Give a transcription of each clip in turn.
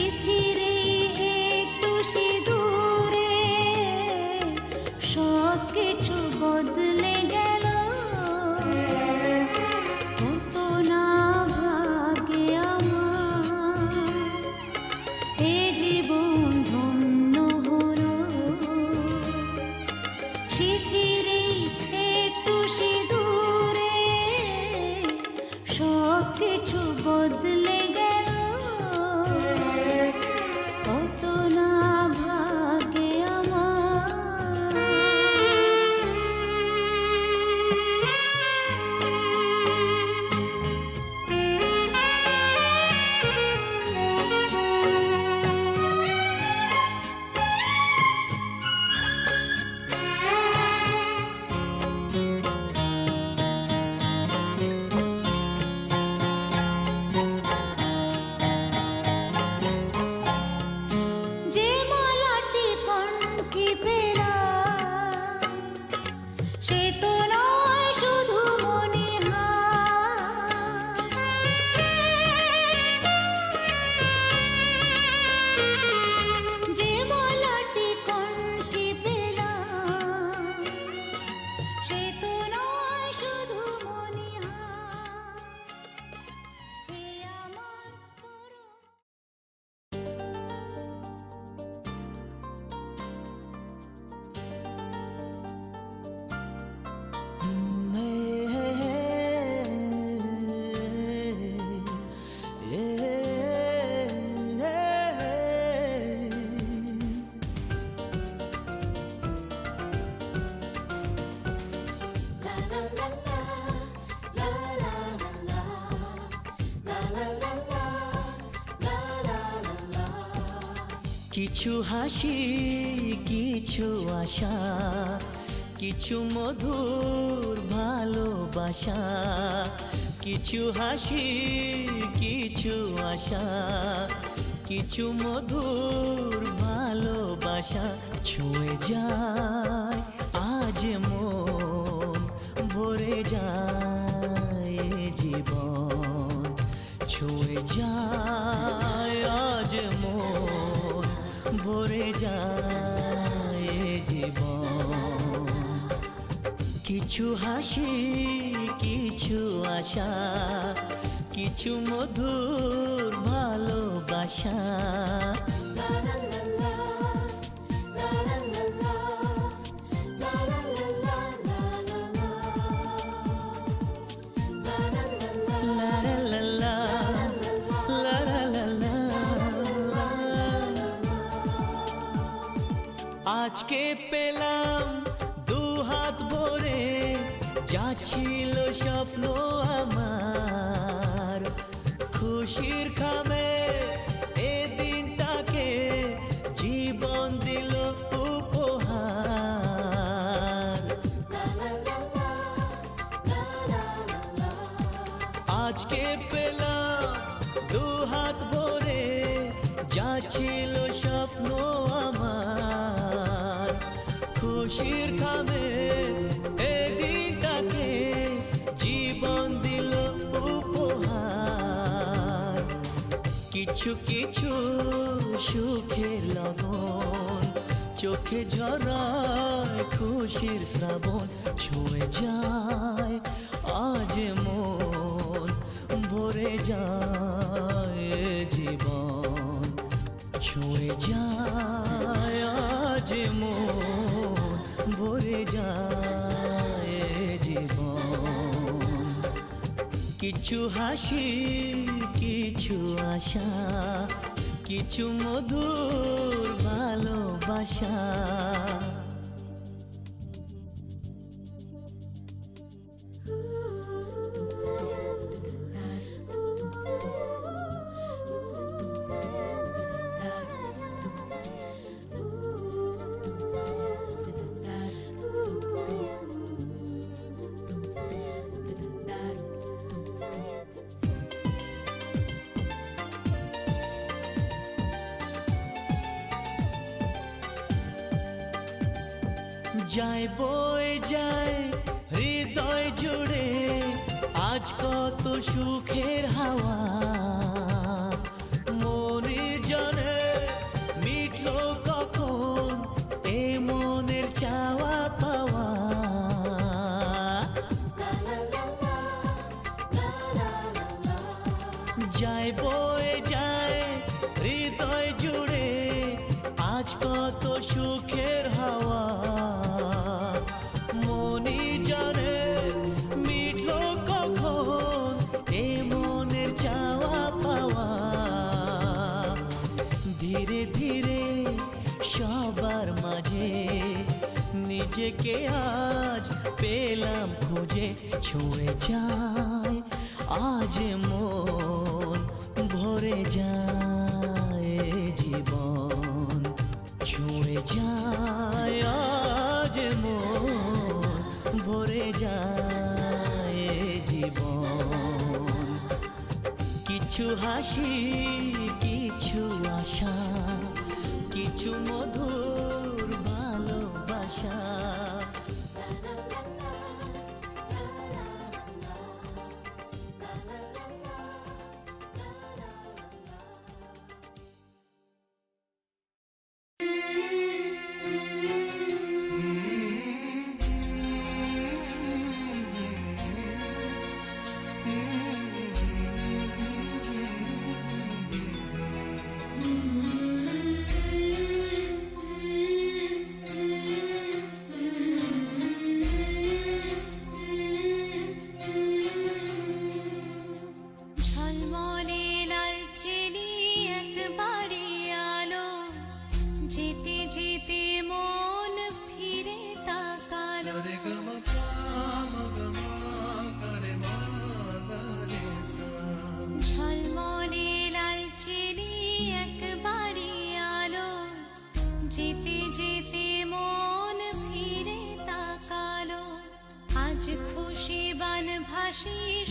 শিথিরে একটু সিঁদুরে সব কিছু বদলে গেল। কত না ভাগে আমার এ জীবন ধন্য হলো। শিথিরে একটু সিঁদুরে সব কিছু বদলে গেল। কত না ভাগে আমার। যে মালাটি কণ্ঠে পেলাম সে তো নয় শুধু মণিহার। যে মালাটি কণ্ঠে পেলাম সে তো নয় শুধু মণিহার। এ আমার পরম। কিছু হাসি, কিছু আশা, কিছু মধুর ভালোবাসা। কিছু হাসি, কিছু আশা, কিছু মধুর ভালোবাসা। ছুঁয়ে যায় আজ মন, ভরে যায় এ জীবন। ছুঁয়ে যায় আজ মন, ভরে যায় এ জীবন। কিছু হাসি, কিছু আশা, কিছু মধুর ভালোবাসা। আজকে পেলাম দু হাত ভরে যা ছিল স্বপ্ন আমার। খুশির খামে এ দিনটাকে জীবন দিল উপহার। আজকে পেলাম দু হাত ভরে যা ছিল স্বপ্ন আমার। খুশির খামে এ দিনটাকে জীবন দিল উপহার। কিছু কিছু সুখের লগন চোখে ঝরায় খুশির শ্রাবণ। ছুঁয়ে যায় আজ মন, ভরে যায় এ জীবন। ছুঁয়ে যায় আজ মন, ভরে যায় এ জীবন। কিছু হাসি, কিছু আশা, কিছু মধুর ভালোবাসা। যায় বয়ে যায় হৃদয় জুড়ে আজ কত সুখের হাওয়া। মনে জানে হৃদয় জুড়ে আজ কত সুখের হাওয়া, মনি জানে মিটলো কখন এ মনের চাওয়া পাওয়া। ধীরে ধীরে সবার মাঝে নিজেকে আজ পেলাম খুঁজে, ছুঁয়ে যায় আজ মন, ভরে যায় জীবন, ছুঁয়ে যায় আজ মন, ভরে যায় জীবন। কিছু হাসি, কিছু আশা, কিছু মধুর ভালোবাসা।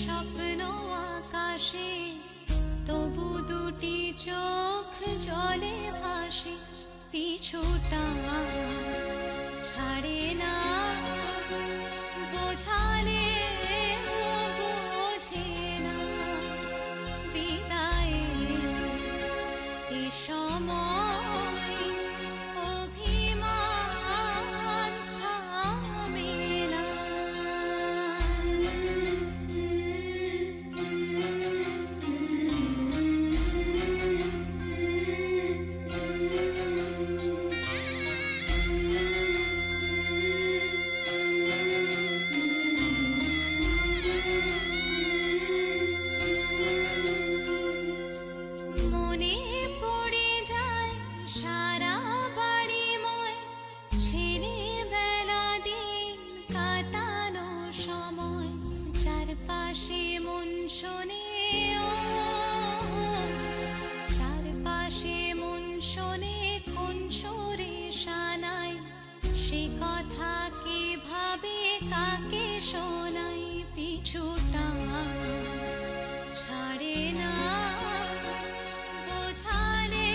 স্বপ্ন আকাশে তবু দুটি চোখ জলে ভাসে, পিছুটা ছাড়ে না বোঝালে বোঝে না, বিদায়ের এ সময় অভিমান থামে না। শোনাই পিছুটা ছাড়ে না বোঝালে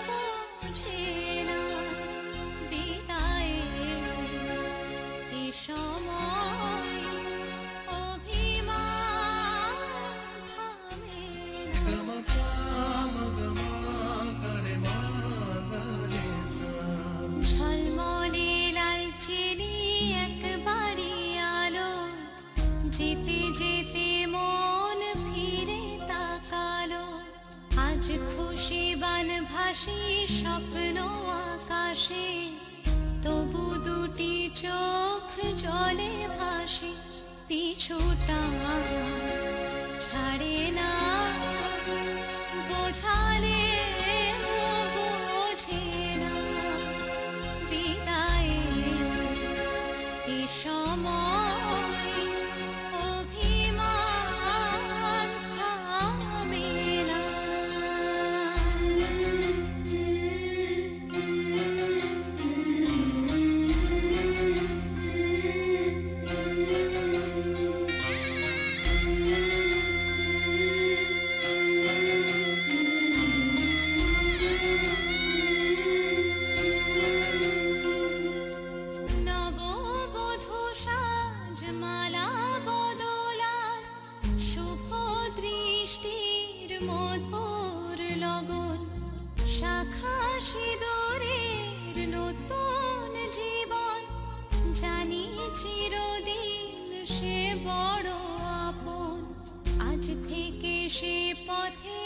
বোঝে না, বিদায়ের এ সময় অভিমান থামে না। ঝলমলে লাল চিনি যেতে যেতে মন ফিরে তাকালো, আজ খুশি বান ভাসি স্বপ্ন আকাশে তবু দুটি চোখ জলে ভাসে, পিছুটা ছাড়ে না বোঝালে বোঝে না, বিদায়ের এ সময় চিরদিন সে বড় আপন, আজ থেকে সে পথে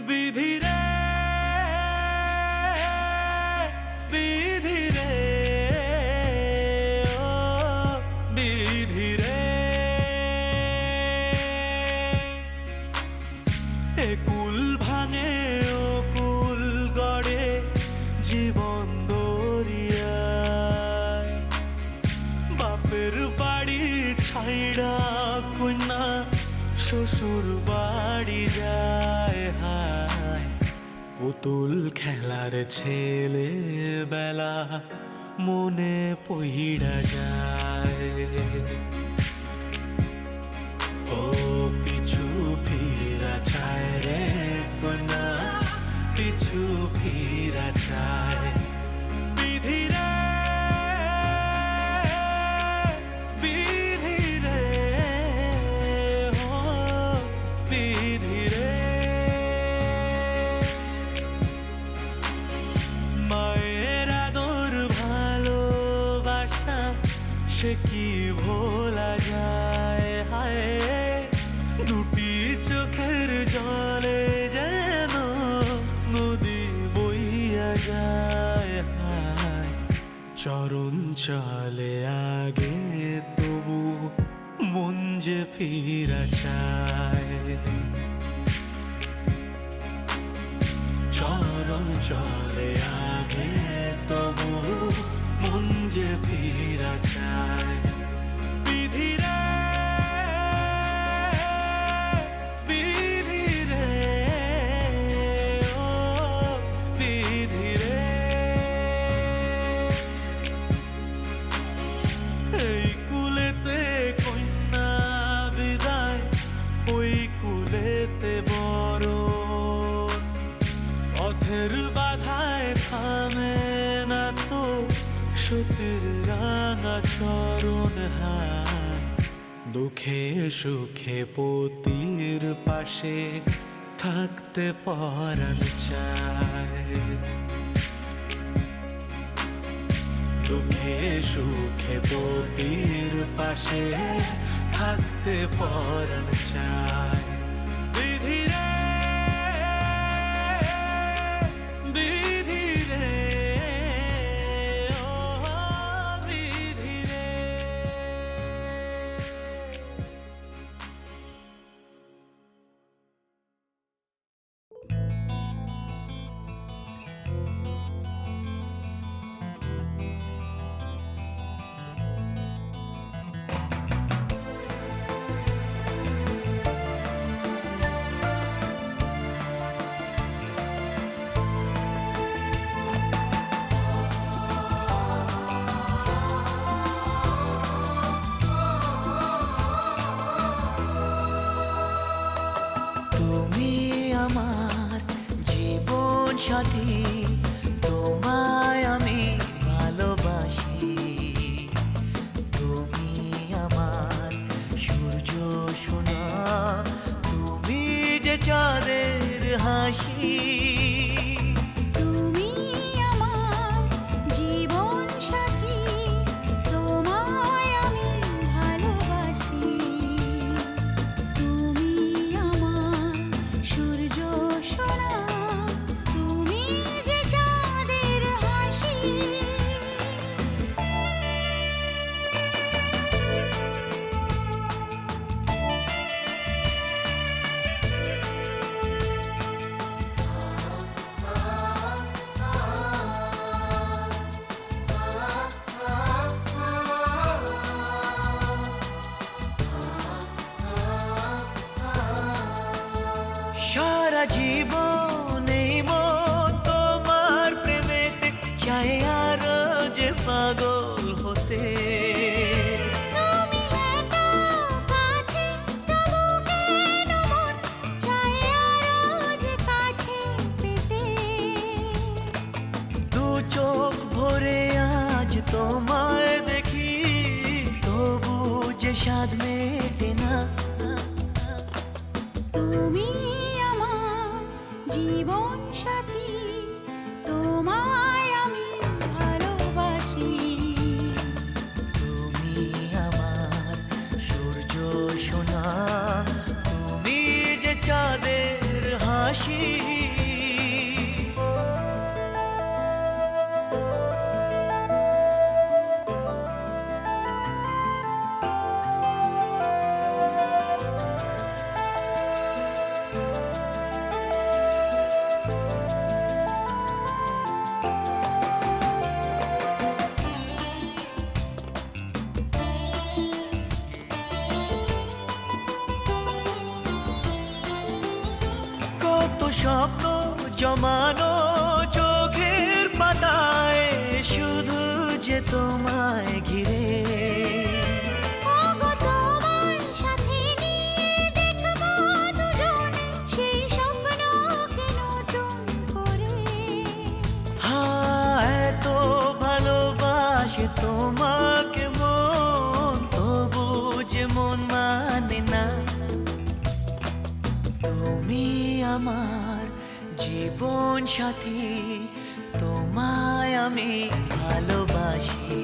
বিধিরে বিধিরে ও বিধিরে এ কুল ভাঙে ও কুল গড়ে জীবন দরিয়ায় বাপের বাড়ি ছাইড়া কন্যা শ্বশুর বাড়ি যায় হায় পুতুল খেলার ছেলে বেলা মনে পইড়া যায় ও পিছু ফিরা চায় রে কন্যা পিছু ফিরা চায় বিধিরে বিধিরে ও বিধিরে মায়ের আদর ভালোবাসা সে কি ভোলা যায় হায় দুটি চোখের জলে যেন নদী বইয়া যায় হায় চরণ চলে আগে তবু মন যে ফিরা চায় চরণ চলে আগে তবু মন যে ফিরা চায় বিধিরে বিধিরে ও বিধিরে এই কুলেতে কন্যা বিদায় ওই কুলেতে বড় পথের বাধায় থামে না তো সতীর রাঙা চরণ হায় দুঃখে সুখে পতির পাশে থাকতে পরাণ চায় দুঃখে সুখে পতির পাশে থাকতে পরাণ চায় বিধিরে বিধিরে ও বিধিরে তুমি আমার জীবন সাথী তোমায় আমি ভালোবাসি তুমি আমার সূর্য সোনা তুমি যে চাঁদের হাসি তুমি আমার জীবন সাথী তোমায় আমি ভালোবাসি তুমি আমার সূর্য সোনা তুমি যে চাঁদের হাসি সারা জীবন এই মন তোমার প্রেমেতে চাই আরো যে পাগল হতে তুমি এত কাছে তবু কেন মন চায় আরো যে কাছে পেতে দু চোখ ভরে আজ তোমায় দেখি তবু যে স্বাদ মেটে না তুমি আমার জীবন সাথী তোমায় আমি ভালোবাসি তুমি আমার সূর্য সোনা তুমি যে চাঁদের হাসি জমানো চোখের পাতায় শুধু যে তোমায় ঘিরে। ওগো তোমার সাথে নিয়ে দেখবো দুজনে সেই স্বপ্নকে নতুন করে। এত ভালোবাসে তোমাকে মন, তবু যে মন মানে না। তুমি আমার জীবন সাথী, তোমায় আমি ভালোবাসি।